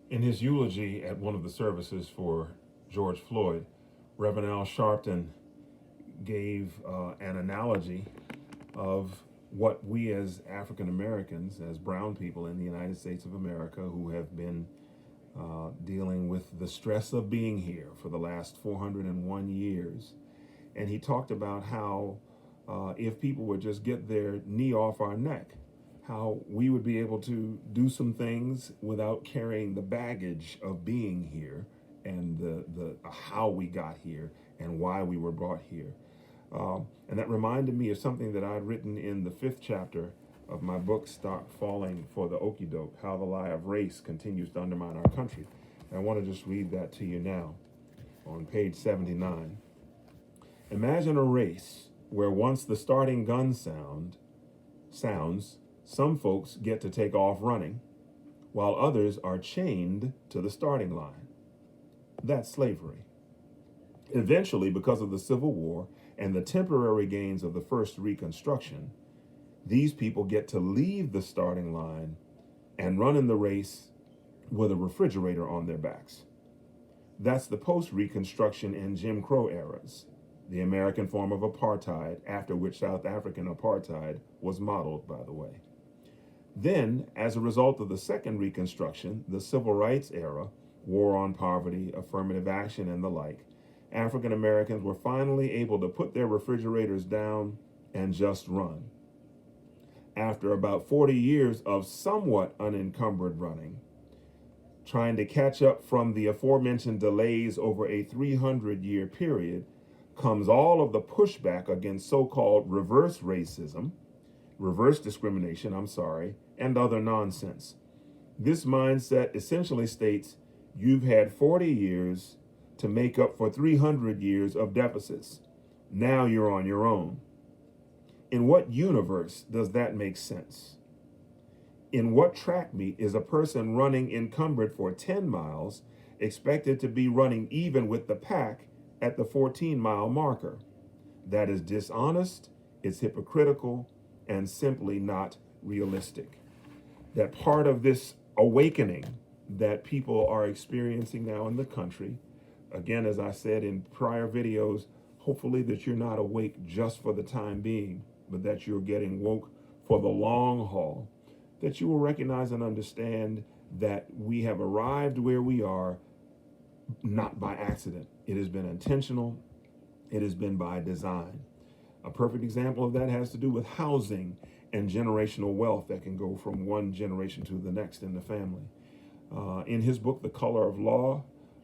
In his eulogy at one of the services for George Floyd, Reverend Al Sharpton gave an analogy of what we as African Americans, as brown people in the United States of America, who have been dealing with the stress of being here for the last 401 years. And he talked about how if people would just get their knee off our neck, how we would be able to do some things without carrying the baggage of being here and the how we got here and why we were brought here. And that reminded me of something that I'd written in the 5th chapter of my book, Stop Falling for the Okeydoke, How the Lie of Race Continues to Undermine Our Country. And I want to just read that to you now on page 79. Imagine a race where once the starting gun sounds, some folks get to take off running, while others are chained to the starting line. That's slavery. Eventually, because of the Civil War and the temporary gains of the first Reconstruction, these people get to leave the starting line and run in the race with a refrigerator on their backs. That's the post-Reconstruction and Jim Crow eras, the American form of apartheid, after which South African apartheid was modeled, by the way. Then, as a result of the second Reconstruction, the Civil Rights era, war on poverty, affirmative action, and the like, African Americans were finally able to put their refrigerators down and just run. After about 40 years of somewhat unencumbered running, trying to catch up from the aforementioned delays over a 300-year period, comes all of the pushback against so-called reverse discrimination, and other nonsense. This mindset essentially states you've had 40 years to make up for 300 years of deficits. Now you're on your own. In what universe does that make sense? In what track meet is a person running encumbered for 10 miles expected to be running even with the pack at the 14-mile marker? That is dishonest, it's hypocritical, and simply not realistic. That part of this awakening that people are experiencing now in the country, again, as I said in prior videos, hopefully that you're not awake just for the time being, but that you're getting woke for the long haul, that you will recognize and understand that we have arrived where we are not by accident. It has been intentional. It has been by design. A perfect example of that has to do with housing and generational wealth that can go from one generation to the next in the family. In his book, The Color of Law,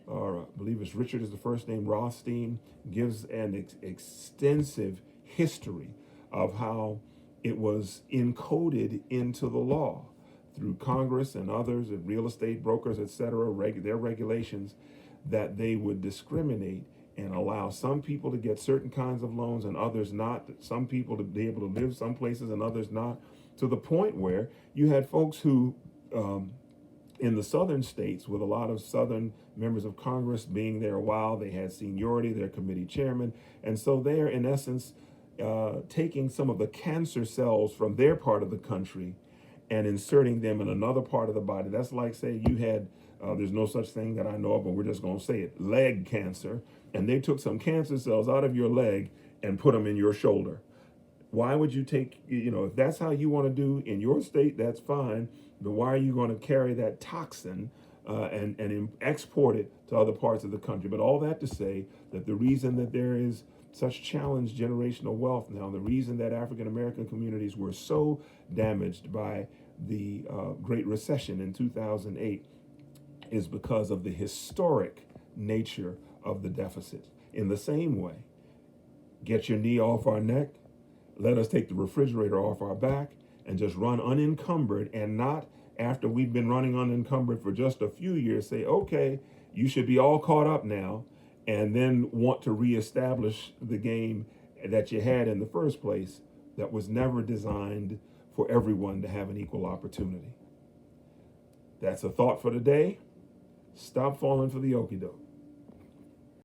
I believe it's Richard is the first name, Rothstein, gives an extensive history of how it was encoded into the law through Congress and others, and real estate brokers, etc., their regulations, that they would discriminate and allow some people to get certain kinds of loans and others not, some people to be able to live some places and others not, to the point where you had folks who, in the southern states, with a lot of southern members of Congress being there a while, they had seniority, they're committee chairman, and so they're in essence taking some of the cancer cells from their part of the country and inserting them in another part of the body. That's like, say, you had, there's no such thing that I know of, but we're just going to say it, leg cancer, and they took some cancer cells out of your leg and put them in your shoulder. Why would you take, if that's how you want to do in your state, that's fine, but why are you going to carry that toxin and export it to other parts of the country? But all that to say that the reason that there is such challenged generational wealth now, the reason that African American communities were so damaged by the Great Recession in 2008 is because of the historic nature of the deficit. In the same way, get your knee off our neck, let us take the refrigerator off our back and just run unencumbered, and not after we've been running unencumbered for just a few years say, okay, you should be all caught up now, and then want to reestablish the game that you had in the first place that was never designed for everyone to have an equal opportunity. That's a thought for today. Stop falling for the okey-doke.